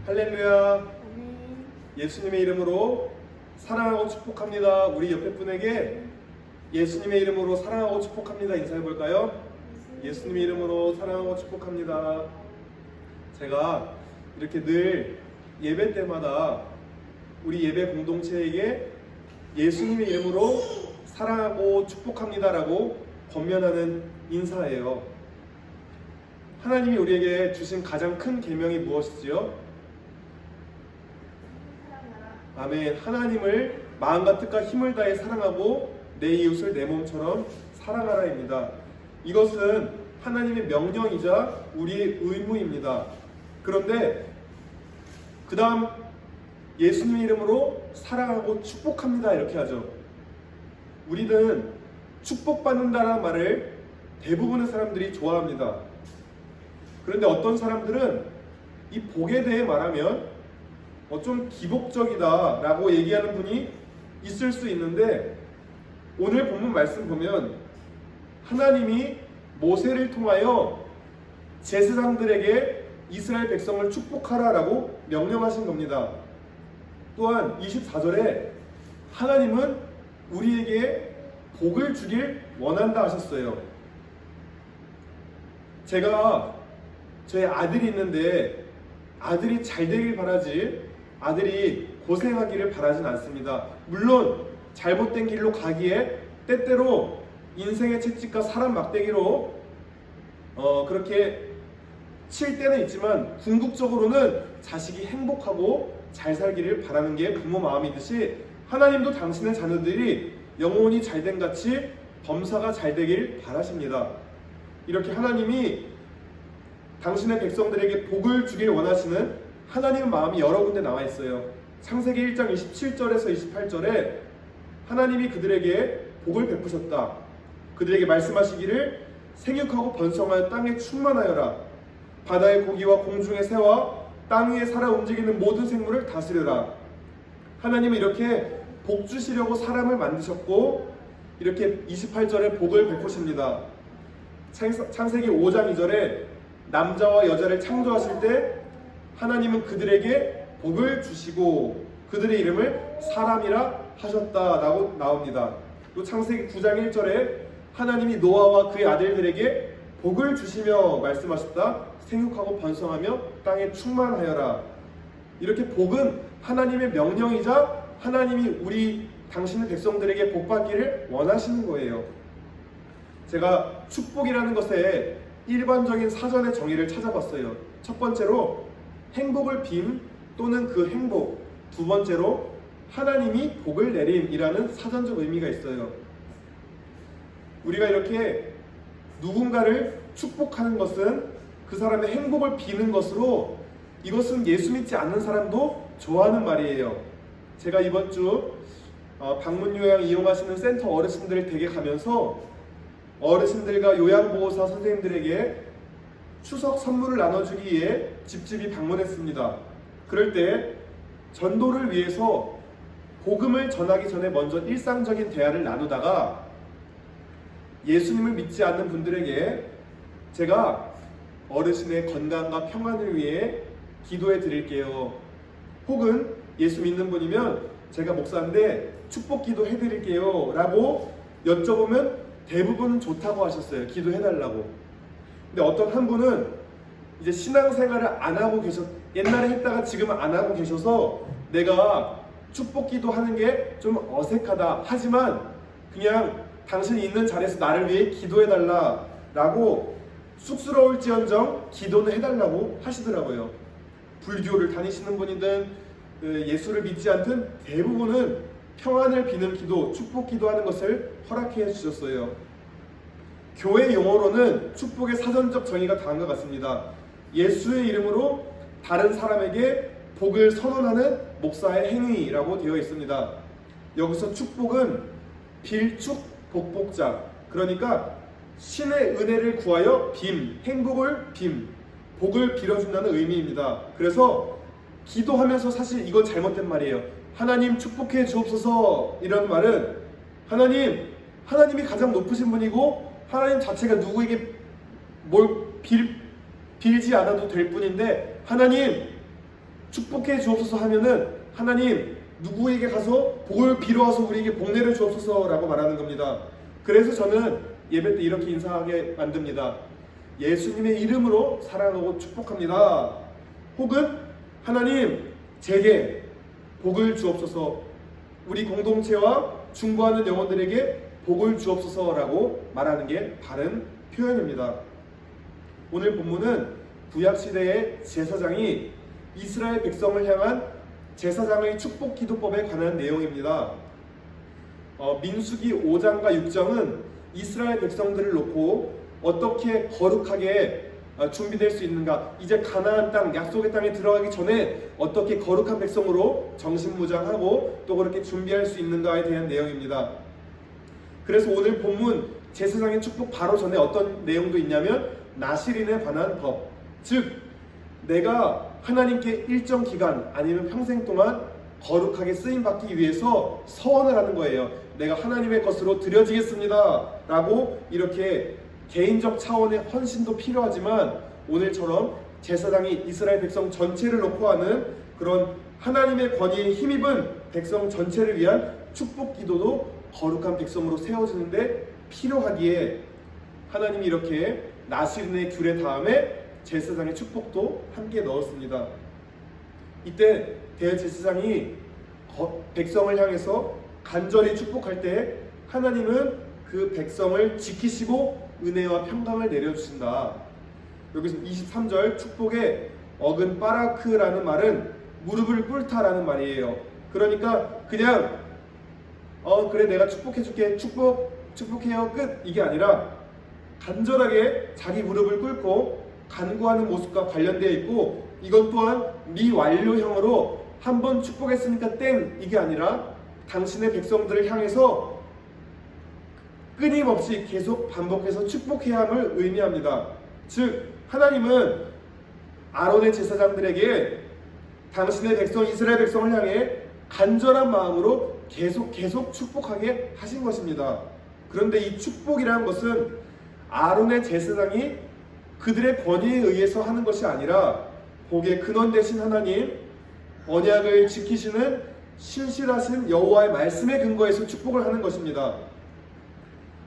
할렐루야. 아멘. 예수님의 이름으로 사랑하고 축복합니다. 우리 옆에 분에게 예수님의 이름으로 사랑하고 축복합니다. 인사해 볼까요? 예수님의 이름으로 사랑하고 축복합니다. 제가 이렇게 늘 예배 때마다 우리 예배 공동체에게 예수님의 이름으로 사랑하고 축복합니다라고 권면하는 인사예요. 하나님이 우리에게 주신 가장 큰 계명이 무엇이지요? 아멘. 하나님을 마음과 뜻과 힘을 다해 사랑하고 내 이웃을 내 몸처럼 사랑하라입니다. 이것은 하나님의 명령이자 우리의 의무입니다. 그런데 그 다음 예수님의 이름으로 사랑하고 축복합니다 이렇게 하죠. 우리는 축복받는다는 말을 대부분의 사람들이 좋아합니다. 그런데 어떤 사람들은 이 복에 대해 말하면 좀 기복적이다 라고 얘기하는 분이 있을 수 있는데, 오늘 본문 말씀 보면 하나님이 모세를 통하여 제사장들에게 이스라엘 백성을 축복하라 라고 명령하신 겁니다. 또한 24절에 하나님은 우리에게 복을 주길 원한다 하셨어요. 제가 저희 아들이 있는데 아들이 잘 되길 바라지 아들이 고생하기를 바라진 않습니다. 물론 잘못된 길로 가기에 때때로 인생의 채찍과 사람 막대기로 그렇게 칠 때는 있지만, 궁극적으로는 자식이 행복하고 잘 살기를 바라는 게 부모 마음이듯이 하나님도 당신의 자녀들이 영혼이 잘된 같이 범사가 잘 되길 바라십니다. 이렇게 하나님이 당신의 백성들에게 복을 주길 원하시는 하나님의 마음이 여러 군데 나와 있어요. 창세기 1장 27절에서 28절에 하나님이 그들에게 복을 베푸셨다. 그들에게 말씀하시기를 생육하고 번성하여 땅에 충만하여라. 바다의 고기와 공중의 새와 땅 위에 살아 움직이는 모든 생물을 다스려라. 하나님은 이렇게 복 주시려고 사람을 만드셨고 이렇게 28절에 복을 베푸십니다. 창세기 5장 2절에 남자와 여자를 창조하실 때 하나님은 그들에게 복을 주시고 그들의 이름을 사람이라 하셨다라고 나옵니다. 또 창세기 9장 1절에 하나님이 노아와 그의 아들들에게 복을 주시며 말씀하셨다. 생육하고 번성하며 땅에 충만하여라. 이렇게 복은 하나님의 명령이자 하나님이 우리 당신의 백성들에게 복받기를 원하시는 거예요. 제가 축복이라는 것에 일반적인 사전의 정의를 찾아봤어요. 첫 번째로 행복을 빔 또는 그 행복, 두 번째로 하나님이 복을 내림이라는 사전적 의미가 있어요. 우리가 이렇게 누군가를 축복하는 것은 그 사람의 행복을 비는 것으로, 이것은 예수 믿지 않는 사람도 좋아하는 말이에요. 제가 이번 주 방문 요양 이용하시는 센터 어르신들 댁에 가면서 어르신들과 요양보호사 선생님들에게 추석 선물을 나눠주기 위해 집집이 방문했습니다. 그럴 때 전도를 위해서 복음을 전하기 전에 먼저 일상적인 대화를 나누다가 예수님을 믿지 않는 분들에게 제가 어르신의 건강과 평안을 위해 기도해 드릴게요. 혹은 예수 믿는 분이면 제가 목사인데 축복 기도 해드릴게요 라고 여쭤보면 대부분 좋다고 하셨어요. 기도해 달라고. 근데 어떤 한 분은 이제 신앙생활을 안 하고 옛날에 했다가 지금은 안 하고 계셔서 내가 축복 기도 하는 게 좀 어색하다. 하지만 그냥 당신이 있는 자리에서 나를 위해 기도해 달라 라고 쑥스러울지언정 기도는 해달라고 하시더라고요. 불교를 다니시는 분이든 예수를 믿지 않든 대부분은 평안을 비는 기도, 축복 기도하는 것을 허락해 주셨어요. 교회 용어로는 축복의 사전적 정의가 다음과 같습니다. 예수의 이름으로 다른 사람에게 복을 선언하는 목사의 행위라고 되어 있습니다. 여기서 축복은 빌축 복복자, 그러니까 신의 은혜를 구하여 행복을 복을 빌어준다는 의미입니다. 그래서 기도하면서 사실 이건 잘못된 말이에요. 하나님 축복해 주옵소서 이런 말은 하나님이 가장 높으신 분이고 하나님 자체가 누구에게 뭘 빌지 않아도 될 뿐인데, 하나님 축복해 주옵소서 하면은 하나님 누구에게 가서 복을 빌어와서 우리에게 복내를 주옵소서라고 말하는 겁니다. 그래서 저는 예배 때 이렇게 인사하게 만듭니다. 예수님의 이름으로 사랑하고 축복합니다. 혹은 하나님 제게 복을 주옵소서, 우리 공동체와 중보하는 영혼들에게 복을 주옵소서라고 말하는 게 바른 표현입니다. 오늘 본문은 구약시대의 제사장이 이스라엘 백성을 향한 제사장의 축복 기도법에 관한 내용입니다. 민수기 5장과 6장은 이스라엘 백성들을 놓고 어떻게 거룩하게 준비될 수 있는가, 이제 가나안 땅, 약속의 땅에 들어가기 전에 어떻게 거룩한 백성으로 정신무장하고 또 그렇게 준비할 수 있는가에 대한 내용입니다. 그래서 오늘 본문 제사장의 축복 바로 전에 어떤 내용도 있냐면 나실인에 관한 법, 즉 내가 하나님께 일정 기간 아니면 평생 동안 거룩하게 쓰임받기 위해서 서원을 하는 거예요. 내가 하나님의 것으로 드려지겠습니다 라고 이렇게 개인적 차원의 헌신도 필요하지만 오늘처럼 제사장이 이스라엘 백성 전체를 놓고 하는 그런 하나님의 권위에 힘입은 백성 전체를 위한 축복 기도도 거룩한 백성으로 세워지는데 필요하기에 하나님이 이렇게 나실인의 규례 다음에 제사장의 축복도 함께 넣었습니다. 이때 대제사장이 백성을 향해서 간절히 축복할 때 하나님은 그 백성을 지키시고 은혜와 평강을 내려주신다. 여기서 23절 축복에 어근 빠라크라는 말은 무릎을 꿇다라는 말이에요. 그러니까 그냥 그래 내가 축복해줄게, 축복해요 끝, 이게 아니라 간절하게 자기 무릎을 꿇고 간구하는 모습과 관련되어 있고, 이것 또한 미완료형으로 한번 축복했으니까 땡 이게 아니라 당신의 백성들을 향해서 끊임없이 계속 반복해서 축복해야 함을 의미합니다. 즉 하나님은 아론의 제사장들에게 당신의 백성 이스라엘 백성을 향해 간절한 마음으로 계속 축복하게 하신 것입니다. 그런데 이 축복이라는 것은 아론의 제사장이 그들의 권위에 의해서 하는 것이 아니라 복의 근원 되신 하나님, 언약을 지키시는 신실하신 여호와의 말씀에 근거해서 축복을 하는 것입니다.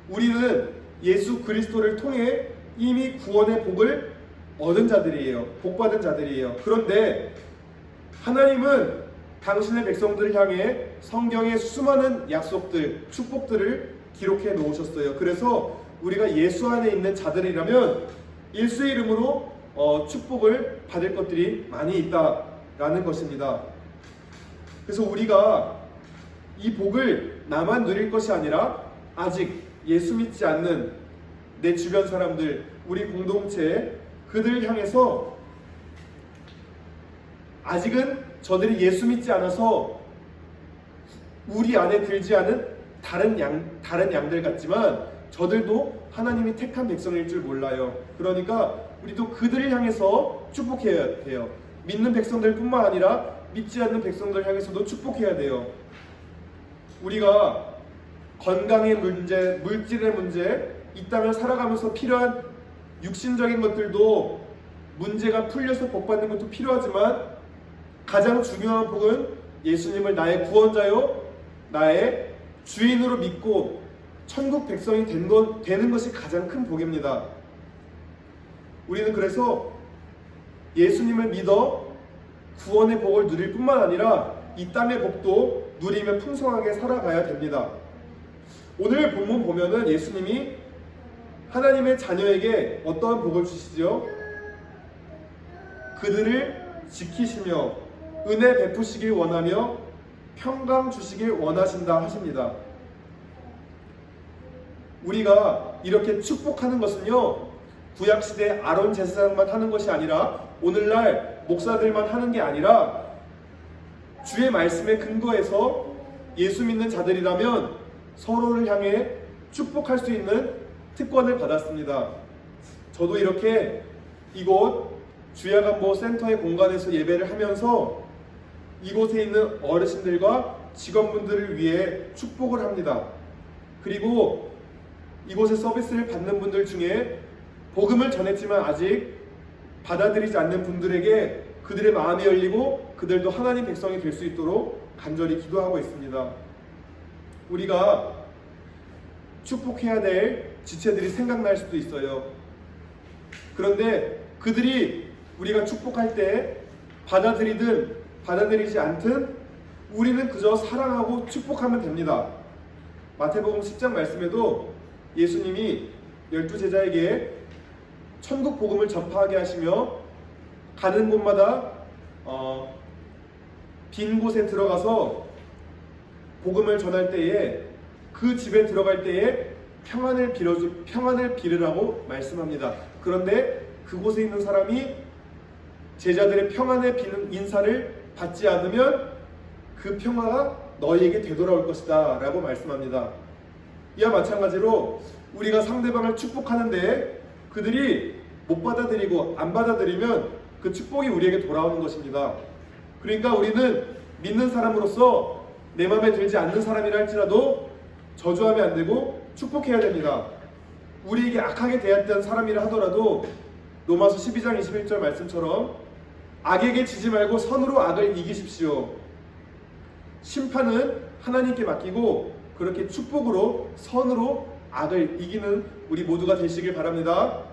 우리는 예수 그리스도를 통해 이미 구원의 복을 얻은 자들이에요. 복받은 자들이에요. 그런데 하나님은 당신의 백성들을 향해 성경의 수많은 약속들, 축복들을 기록해 놓으셨어요. 그래서 우리가 예수 안에 있는 자들이라면 예수의 이름으로 축복을 받을 것들이 많이 있다라는 것입니다. 그래서 우리가 이 복을 나만 누릴 것이 아니라 아직 예수 믿지 않는 내 주변 사람들, 우리 공동체, 그들을 향해서 아직은 저들이 예수 믿지 않아서 우리 안에 들지 않은 다른 양들 같지만 저들도 하나님이 택한 백성일 줄 몰라요. 그러니까 우리도 그들을 향해서 축복해야 돼요. 믿는 백성들 뿐만 아니라 믿지 않는 백성들 향해서도 축복해야 돼요. 우리가 건강의 문제, 물질의 문제, 이 땅을 살아가면서 필요한 육신적인 것들도 문제가 풀려서 복받는 것도 필요하지만 가장 중요한 복은 예수님을 나의 구원자요 나의 주인으로 믿고 천국 백성이 되는 것이 가장 큰 복입니다. 우리는 그래서 예수님을 믿어 구원의 복을 누릴 뿐만 아니라 이 땅의 복도 누리며 풍성하게 살아가야 됩니다. 오늘 본문 보면은 예수님이 하나님의 자녀에게 어떠한 복을 주시죠? 그들을 지키시며 은혜 베푸시길 원하며 평강 주시길 원하신다 하십니다. 우리가 이렇게 축복하는 것은요, 구약시대 아론 제사장만 하는 것이 아니라 오늘날 목사들만 하는 게 아니라 주의 말씀에 근거해서 예수 믿는 자들이라면 서로를 향해 축복할 수 있는 특권을 받았습니다. 저도 이렇게 이곳 주야간보 센터의 공간에서 예배를 하면서 이곳에 있는 어르신들과 직원분들을 위해 축복을 합니다. 그리고 이곳에 서비스를 받는 분들 중에 복음을 전했지만 아직 받아들이지 않는 분들에게 그들의 마음이 열리고 그들도 하나님 백성이 될 수 있도록 간절히 기도하고 있습니다. 우리가 축복해야 될 지체들이 생각날 수도 있어요. 그런데 그들이 우리가 축복할 때 받아들이든 받아들이지 않든 우리는 그저 사랑하고 축복하면 됩니다. 마태복음 10장 말씀에도 예수님이 12제자에게 천국 복음을 전파하게 하시며 가는 곳마다 빈 곳에 들어가서 복음을 전할 때에 그 집에 들어갈 때에 평안을 빌으라고 말씀합니다. 그런데 그곳에 있는 사람이 제자들의 평안을 비는 인사를 받지 않으면 그 평화가 너희에게 되돌아올 것이다 라고 말씀합니다. 이와 마찬가지로 우리가 상대방을 축복하는데 그들이 못 받아들이고 안 받아들이면 그 축복이 우리에게 돌아오는 것입니다. 그러니까 우리는 믿는 사람으로서 내 마음에 들지 않는 사람이라 할지라도 저주하면 안 되고 축복해야 됩니다. 우리에게 악하게 대했던 사람이라 하더라도 로마서 12장 21절 말씀처럼 악에게 지지 말고 선으로 악을 이기십시오. 심판은 하나님께 맡기고 그렇게 축복으로 선으로 악을 이기는 우리 모두가 되시길 바랍니다.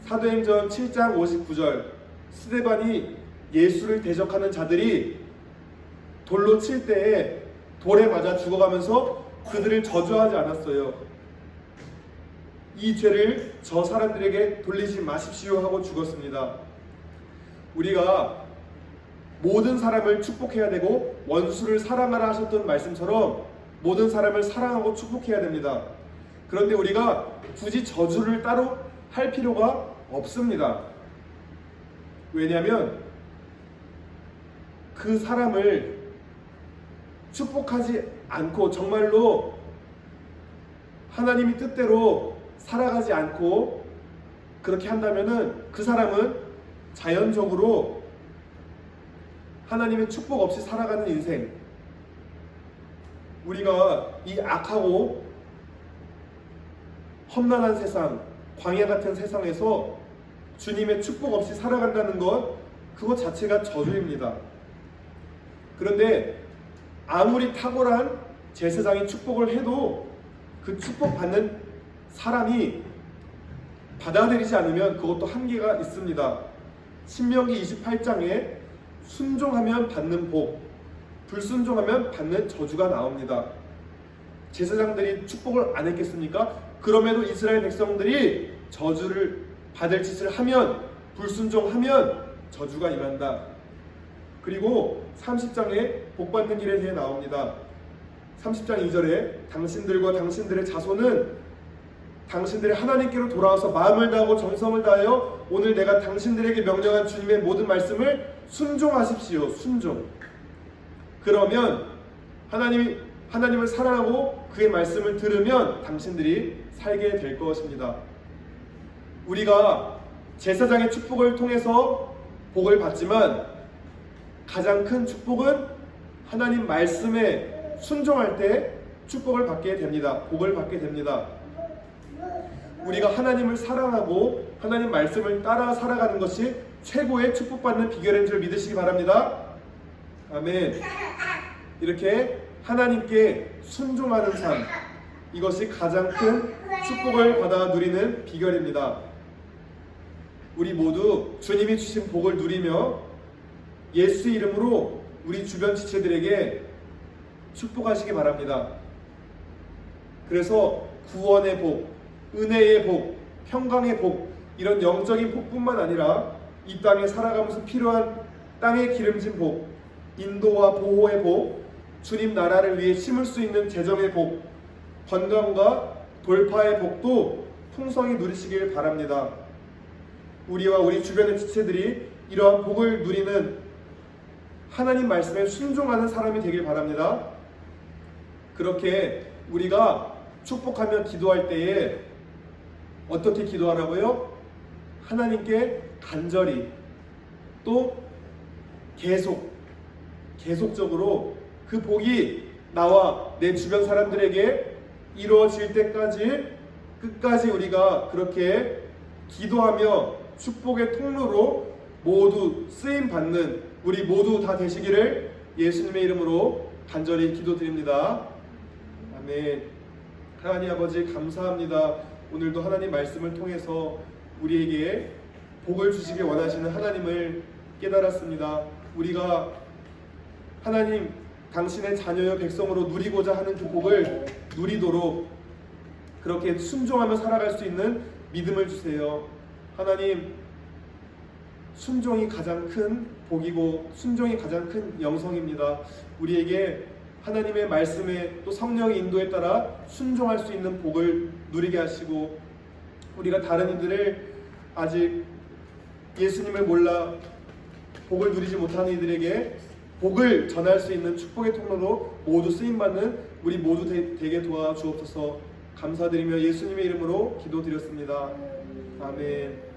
사도행전 7장 59절 스데반이 예수를 대적하는 자들이 돌로 칠 때에 돌에 맞아 죽어가면서 그들을 저주하지 않았어요. 이 죄를 저 사람들에게 돌리지 마십시오 하고 죽었습니다. 우리가 모든 사람을 축복해야 되고 원수를 사랑하라 하셨던 말씀처럼 모든 사람을 사랑하고 축복해야 됩니다. 그런데 우리가 굳이 저주를 따로 할 필요가 없습니다. 왜냐하면 그 사람을 축복하지 않고 정말로 하나님이 뜻대로 살아가지 않고 그렇게 한다면은 그 사람은 자연적으로 하나님의 축복 없이 살아가는 인생, 우리가 이 악하고 험난한 세상, 광야 같은 세상에서 주님의 축복 없이 살아간다는 것, 그것 자체가 저주입니다. 그런데 아무리 탁월한 제사장이 축복을 해도 그 축복받는 사람이 받아들이지 않으면 그것도 한계가 있습니다. 신명기 28장에 순종하면 받는 복, 불순종하면 받는 저주가 나옵니다. 제사장들이 축복을 안 했겠습니까? 그럼에도 이스라엘 백성들이 저주를 받을 짓을 하면, 불순종하면 저주가 임한다. 그리고 30장에 복받는 길에 대해 나옵니다. 30장 2절에 당신들과 당신들의 자손은 당신들의 하나님께로 돌아와서 마음을 다하고 정성을 다하여 오늘 내가 당신들에게 명령한 주님의 모든 말씀을 순종하십시오. 순종. 그러면 하나님을 사랑하고 그의 말씀을 들으면 당신들이 살게 될 것입니다. 우리가 제사장의 축복을 통해서 복을 받지만 가장 큰 축복은 하나님 말씀에 순종할 때 축복을 받게 됩니다. 복을 받게 됩니다. 우리가 하나님을 사랑하고 하나님 말씀을 따라 살아가는 것이 최고의 축복받는 비결인 줄 믿으시기 바랍니다. 아멘. 이렇게 하나님께 순종하는 삶, 이것이 가장 큰 축복을 받아 누리는 비결입니다. 우리 모두 주님이 주신 복을 누리며 예수 이름으로 우리 주변 지체들에게 축복하시기 바랍니다. 그래서 구원의 복, 은혜의 복, 평강의 복, 이런 영적인 복뿐만 아니라 이 땅에 살아가면서 필요한 땅에 기름진 복, 인도와 보호의 복, 주님 나라를 위해 심을 수 있는 재정의 복, 건강과 돌파의 복도 풍성히 누리시길 바랍니다. 우리와 우리 주변의 지체들이 이러한 복을 누리는 하나님 말씀에 순종하는 사람이 되길 바랍니다. 그렇게 우리가 축복하며 기도할 때에 어떻게 기도하라고요? 하나님께 간절히 또 계속적으로 그 복이 나와 내 주변 사람들에게 이루어질 때까지 끝까지 우리가 그렇게 기도하며 축복의 통로로 모두 쓰임 받는 우리 모두 다 되시기를 예수님의 이름으로 간절히 기도드립니다. 아멘. 하나님 아버지 감사합니다. 오늘도 하나님 말씀을 통해서 우리에게 복을 주시길 원하시는 하나님을 깨달았습니다. 우리가 하나님 당신의 자녀여 백성으로 누리고자 하는 그 복을 누리도록 그렇게 순종하며 살아갈 수 있는 믿음을 주세요. 하나님, 순종이 가장 큰 복이고 순종이 가장 큰 영성입니다. 우리에게 하나님의 말씀에 또 성령의 인도에 따라 순종할 수 있는 복을 누리게 하시고, 우리가 다른 이들을 아직 예수님을 몰라 복을 누리지 못하는 이들에게 복을 전할 수 있는 축복의 통로로 모두 쓰임받는 우리 모두 되게 도와주옵소서. 감사드리며 예수님의 이름으로 기도드렸습니다. 아멘.